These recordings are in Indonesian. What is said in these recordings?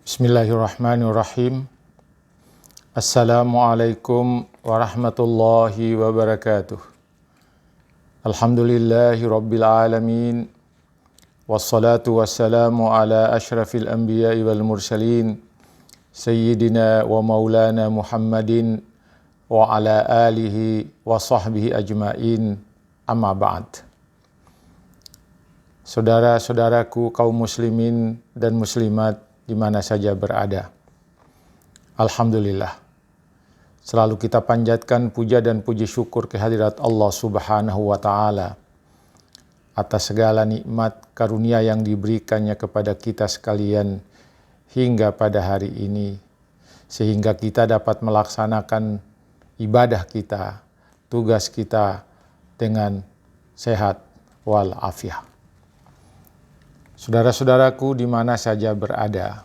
Bismillahirrahmanirrahim. Assalamualaikum warahmatullahi wabarakatuh. Alhamdulillahi rabbil alamin. Wassalatu wassalamu ala ashrafil anbiya'i wal mursalin. Sayyidina wa maulana Muhammadin wa ala alihi wa sahbihi ajma'in. Amma ba'd. Saudara-saudaraku kaum muslimin dan muslimat di mana saja berada. Alhamdulillah. Selalu kita panjatkan puja dan puji syukur kehadirat Allah Subhanahu wa Ta'ala atas segala nikmat karunia yang diberikannya kepada kita sekalian hingga pada hari ini, sehingga kita dapat melaksanakan ibadah kita, tugas kita dengan sehat walafiat. Saudara-saudaraku di mana saja berada,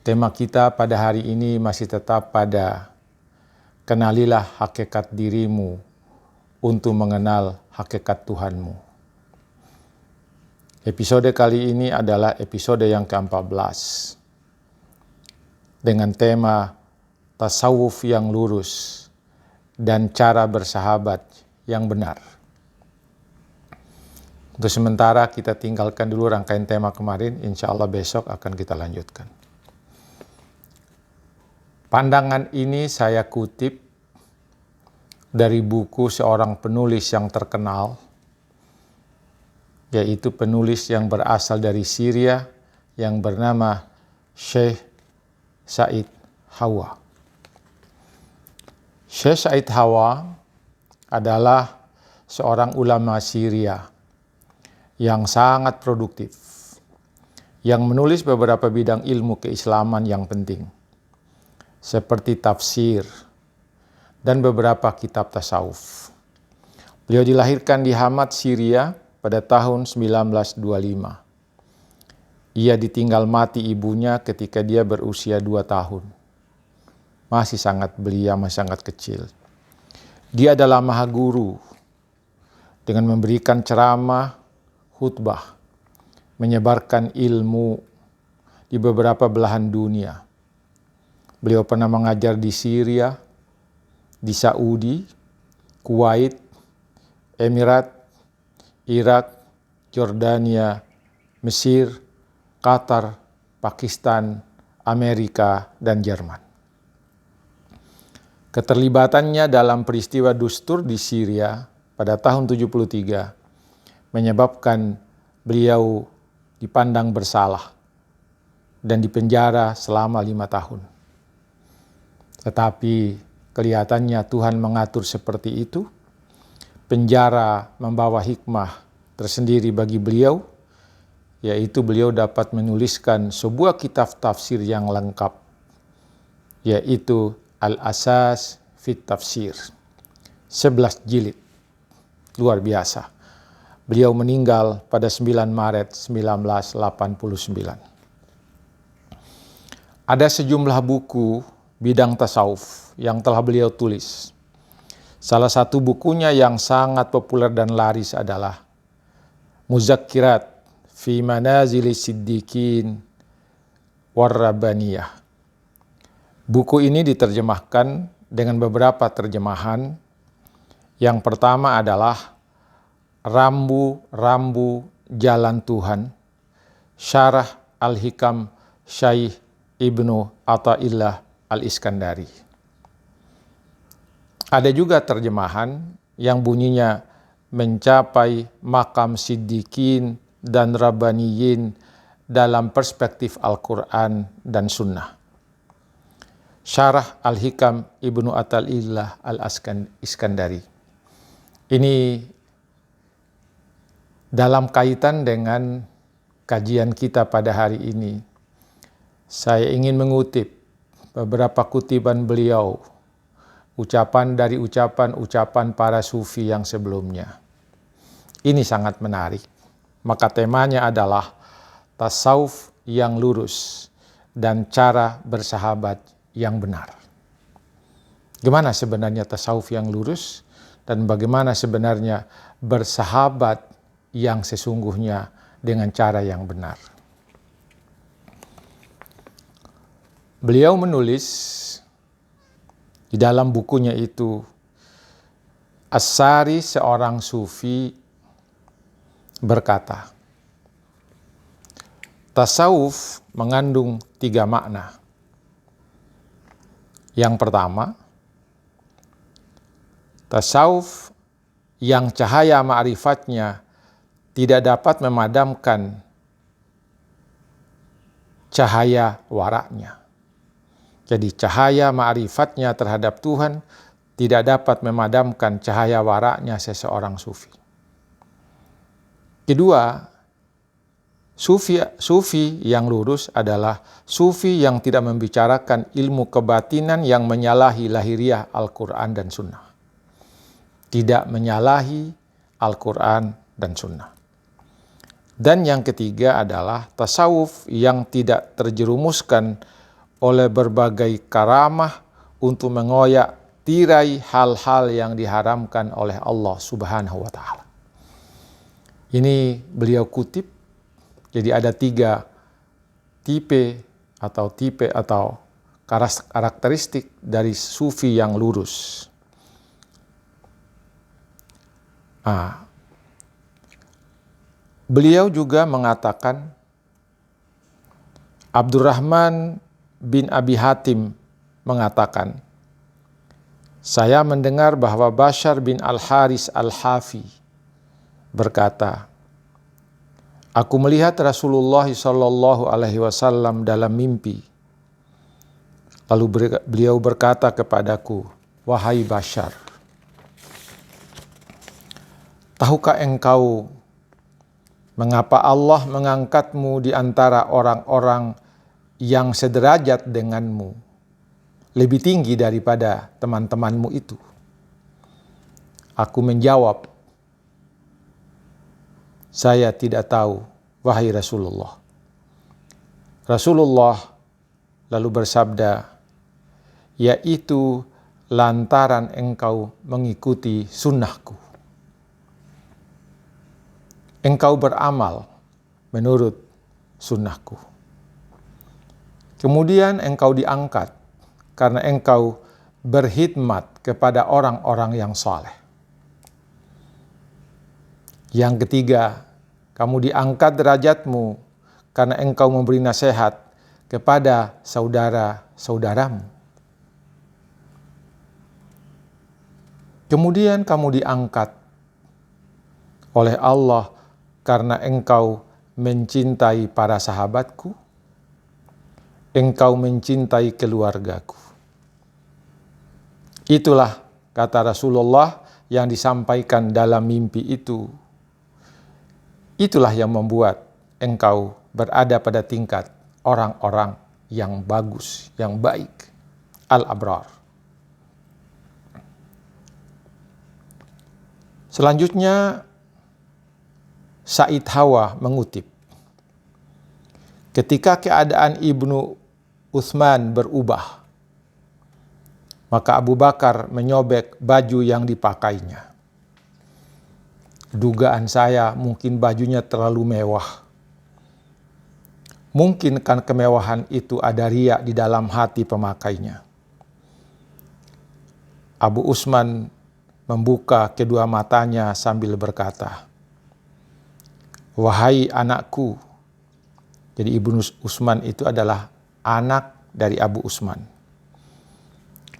tema kita pada hari ini masih tetap pada kenalilah hakikat dirimu untuk mengenal hakikat Tuhanmu. Episode kali ini adalah episode yang ke-14 dengan tema tasawuf yang lurus dan cara bersahabat yang benar. Untuk sementara kita tinggalkan dulu rangkaian tema kemarin, insya Allah besok akan kita lanjutkan. Pandangan ini saya kutip dari buku seorang penulis yang terkenal, yaitu penulis yang berasal dari Syria yang bernama Syekh Said Hawa. Syekh Said Hawa adalah seorang ulama Syria yang sangat produktif, yang menulis beberapa bidang ilmu keislaman yang penting, seperti tafsir dan beberapa kitab tasawuf. Beliau dilahirkan di Hamad, Syria pada tahun 1925. Ia ditinggal mati ibunya ketika dia berusia 2 tahun. Masih sangat belia, masih sangat kecil. Dia adalah maha guru dengan memberikan ceramah, khutbah, menyebarkan ilmu di beberapa belahan dunia. Beliau pernah mengajar di Syria, di Saudi, Kuwait, Emirat, Irak, Jordania, Mesir, Qatar, Pakistan, Amerika, dan Jerman. Keterlibatannya dalam peristiwa Dustur di Syria pada tahun 73 menyebabkan beliau dipandang bersalah dan dipenjara selama 5 tahun. Tetapi kelihatannya Tuhan mengatur seperti itu. Penjara membawa hikmah tersendiri bagi beliau, yaitu beliau dapat menuliskan sebuah kitab tafsir yang lengkap, yaitu Al-Asas fit Tafsir, 11 jilid, luar biasa. Beliau meninggal pada 9 Maret 1989. Ada sejumlah buku bidang tasawuf yang telah beliau tulis. Salah satu bukunya yang sangat populer dan laris adalah Muzakkirat fi Manazilis Siddiqin Warrabaniyah. Buku ini diterjemahkan dengan beberapa terjemahan. Yang pertama adalah Rambu-Rambu Jalan Tuhan, Syarah Al-Hikam Syekh Ibnu Athaillah Al-Iskandari. Ada juga terjemahan yang bunyinya Mencapai Makam Siddiqin dan Rabbaniyin dalam Perspektif Al-Quran dan Sunnah, Syarah Al-Hikam Ibnu Athaillah Al-Iskandari. Ini dalam kaitan dengan kajian kita pada hari ini, saya ingin mengutip beberapa kutipan beliau, ucapan para sufi yang sebelumnya. Ini sangat menarik. Maka temanya adalah tasawuf yang lurus dan cara bersahabat yang benar. Gimana sebenarnya tasawuf yang lurus dan bagaimana sebenarnya bersahabat yang sesungguhnya dengan cara yang benar. Beliau menulis di dalam bukunya itu, As-Sari, seorang sufi, berkata, tasawuf mengandung 3 makna. Yang pertama, tasawuf yang cahaya ma'rifatnya tidak dapat memadamkan cahaya waraknya. Jadi cahaya ma'rifatnya terhadap Tuhan tidak dapat memadamkan cahaya waraknya seseorang sufi. Kedua, sufi yang lurus adalah sufi yang tidak membicarakan ilmu kebatinan yang menyalahi lahiriah Al-Quran dan Sunnah. Tidak menyalahi Al-Quran dan Sunnah. Dan yang ketiga adalah tasawuf yang tidak terjerumuskan oleh berbagai karamah untuk mengoyak tirai hal-hal yang diharamkan oleh Allah Subhanahu wa Ta'ala. Ini beliau kutip, jadi ada 3 tipe atau karakteristik dari sufi yang lurus. Beliau juga mengatakan, Abdurrahman bin Abi Hatim mengatakan, saya mendengar bahwa Bashar bin Al-Haris Al-Hafi berkata, aku melihat Rasulullah SAW dalam mimpi. Lalu beliau berkata kepadaku, wahai Bashar, tahukah engkau mengapa Allah mengangkatmu di antara orang-orang yang sederajat denganmu, lebih tinggi daripada teman-temanmu itu? Aku menjawab, saya tidak tahu, wahai Rasulullah. Rasulullah lalu bersabda, yaitu lantaran engkau mengikuti sunnahku. Engkau beramal menurut sunnahku. Kemudian engkau diangkat karena engkau berkhidmat kepada orang-orang yang saleh. Yang ketiga, kamu diangkat derajatmu karena engkau memberi nasihat kepada saudara-saudaramu. Kemudian kamu diangkat oleh Allah karena engkau mencintai para sahabatku, engkau mencintai keluargaku. Itulah kata Rasulullah yang disampaikan dalam mimpi itu. Itulah yang membuat engkau berada pada tingkat orang-orang yang bagus, yang baik, al-abrar. Selanjutnya, Said Hawa mengutip, ketika keadaan Ibnu Utsman berubah, maka Abu Bakar menyobek baju yang dipakainya. Dugaan saya mungkin bajunya terlalu mewah. Mungkin kan kemewahan itu ada riya di dalam hati pemakainya. Abu Utsman membuka kedua matanya sambil berkata, wahai anakku. Jadi Ibnu Utsman itu adalah anak dari Abu Utsman.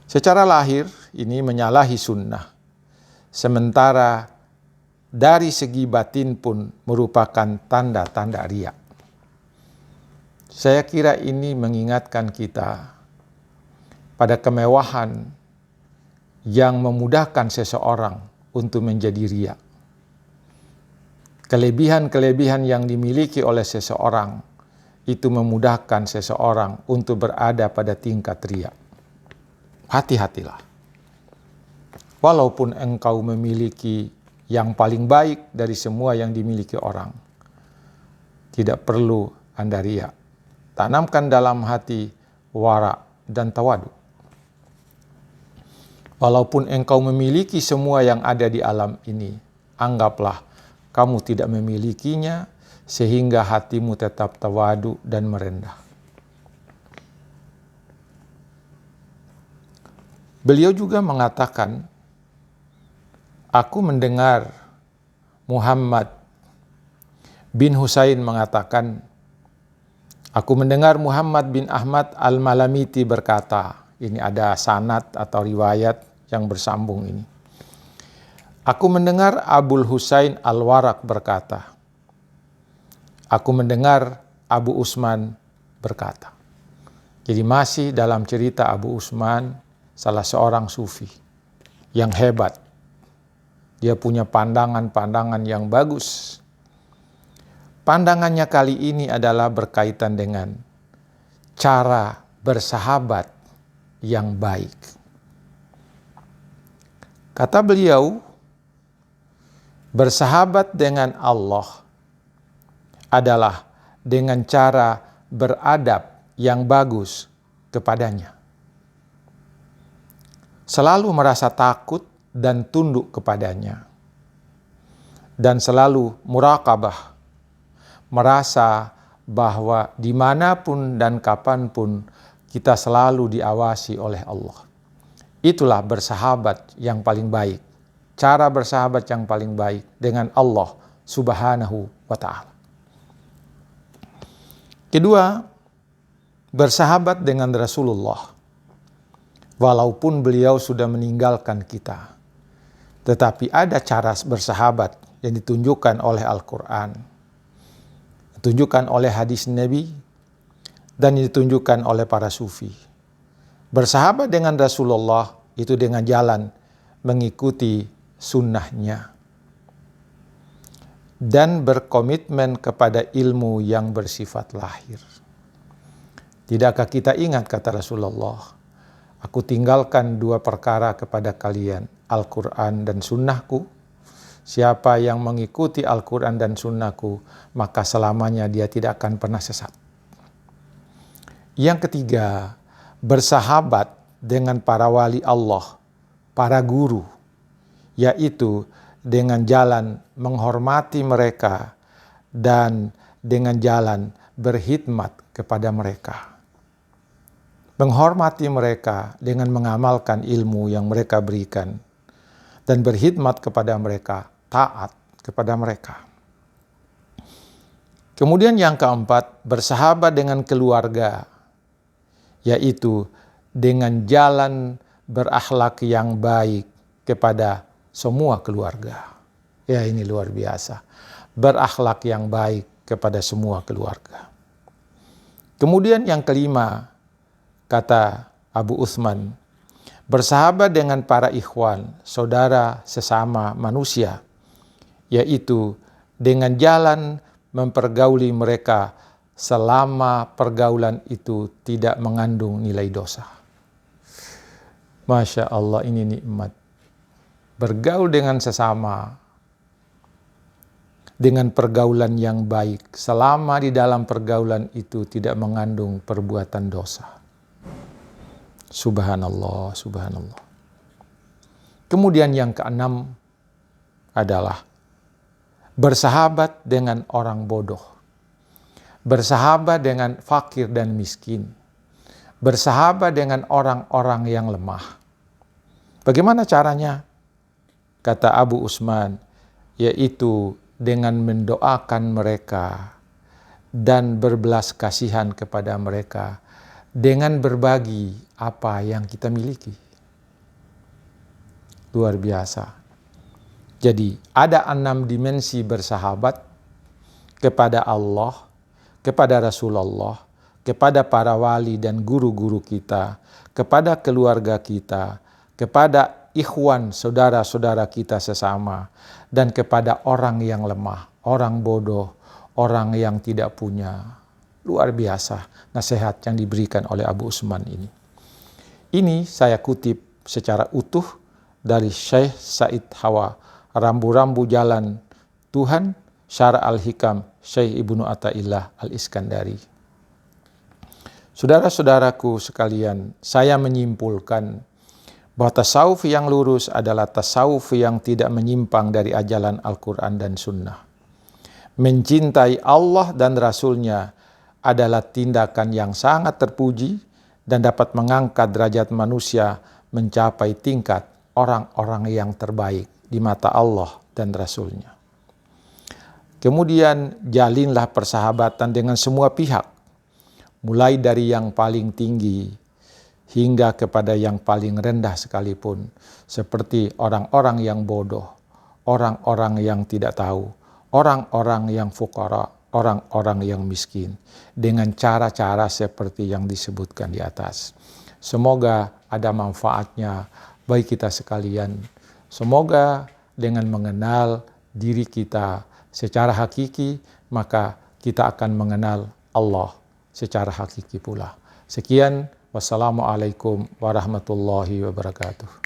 Secara lahir ini menyalahi sunnah. Sementara dari segi batin pun merupakan tanda-tanda riya. Saya kira ini mengingatkan kita pada kemewahan yang memudahkan seseorang untuk menjadi riya. Kelebihan-kelebihan yang dimiliki oleh seseorang itu memudahkan seseorang untuk berada pada tingkat riya. Hati-hatilah. Walaupun engkau memiliki yang paling baik dari semua yang dimiliki orang, tidak perlu Anda riya. Tanamkan dalam hati wara dan tawadu. Walaupun engkau memiliki semua yang ada di alam ini, anggaplah kamu tidak memilikinya, sehingga hatimu tetap tawadu dan merendah. Beliau juga mengatakan, aku mendengar Muhammad bin Husain mengatakan, aku mendengar Muhammad bin Ahmad al-Malamiti berkata, ini ada sanad atau riwayat yang bersambung ini. Aku mendengar Abul Husain al-Waraq berkata, aku mendengar Abu Usman berkata. Jadi masih dalam cerita Abu Usman, salah seorang sufi yang hebat. Dia punya pandangan-pandangan yang bagus. Pandangannya kali ini adalah berkaitan dengan cara bersahabat yang baik. Kata beliau, bersahabat dengan Allah adalah dengan cara beradab yang bagus kepadanya. Selalu merasa takut dan tunduk kepadanya. Dan selalu muraqabah, merasa bahwa dimanapun dan kapanpun kita selalu diawasi oleh Allah. Itulah bersahabat yang paling baik. Cara bersahabat yang paling baik dengan Allah Subhanahu wa ta'ala. Kedua, bersahabat dengan Rasulullah. Walaupun beliau sudah meninggalkan kita, tetapi ada cara bersahabat yang ditunjukkan oleh Al-Quran, ditunjukkan oleh hadis Nabi, dan ditunjukkan oleh para sufi. Bersahabat dengan Rasulullah itu dengan jalan mengikuti sunnahnya dan berkomitmen kepada ilmu yang bersifat lahir. Tidakkah kita ingat kata Rasulullah, aku tinggalkan dua perkara kepada kalian, Al-Quran dan sunnahku. Siapa yang mengikuti Al-Quran dan sunnahku, maka selamanya dia tidak akan pernah sesat. Yang ketiga, bersahabat dengan para wali Allah, para guru, yaitu dengan jalan menghormati mereka dan dengan jalan berkhidmat kepada mereka. Menghormati mereka dengan mengamalkan ilmu yang mereka berikan dan berkhidmat kepada mereka, taat kepada mereka. Kemudian yang keempat, bersahabat dengan keluarga, yaitu dengan jalan berakhlak yang baik kepada semua keluarga. Ya, ini luar biasa. Berakhlak yang baik kepada semua keluarga. Kemudian yang kelima, kata Abu Utsman, bersahabat dengan para ikhwan, saudara sesama manusia, yaitu dengan jalan mempergauli mereka selama pergaulan itu tidak mengandung nilai dosa. Masya Allah, ini nikmat. Bergaul dengan sesama dengan pergaulan yang baik, selama di dalam pergaulan itu tidak mengandung perbuatan dosa. Subhanallah, subhanallah. Kemudian yang keenam adalah bersahabat dengan orang bodoh. Bersahabat dengan fakir dan miskin. Bersahabat dengan orang-orang yang lemah. Bagaimana caranya? Kata Abu Usman, yaitu dengan mendoakan mereka dan berbelas kasihan kepada mereka dengan berbagi apa yang kita miliki. Luar biasa. Jadi ada 6 dimensi bersahabat kepada Allah, kepada Rasulullah, kepada para wali dan guru-guru kita, kepada keluarga kita, kepada ikhwan, saudara-saudara kita sesama, dan kepada orang yang lemah, orang bodoh, orang yang tidak punya. Luar biasa nasihat yang diberikan oleh Abu Utsman ini. Ini saya kutip secara utuh dari Syekh Said Hawa, Rambu-Rambu Jalan Tuhan, Syarah Al-Hikam, Syekh Ibnu Athaillah Al-Iskandari. Saudara-saudaraku sekalian, saya menyimpulkan bahwa tasawuf yang lurus adalah tasawuf yang tidak menyimpang dari ajaran Al-Quran dan Sunnah. Mencintai Allah dan Rasul-Nya adalah tindakan yang sangat terpuji dan dapat mengangkat derajat manusia mencapai tingkat orang-orang yang terbaik di mata Allah dan Rasul-Nya. Kemudian jalinlah persahabatan dengan semua pihak, mulai dari yang paling tinggi hingga kepada yang paling rendah sekalipun, seperti orang-orang yang bodoh, orang-orang yang tidak tahu, orang-orang yang fuqara, orang-orang yang miskin, dengan cara-cara seperti yang disebutkan di atas. Semoga ada manfaatnya bagi kita sekalian. Semoga dengan mengenal diri kita secara hakiki, maka kita akan mengenal Allah secara hakiki pula. Sekian, wassalamualaikum warahmatullahi wabarakatuh.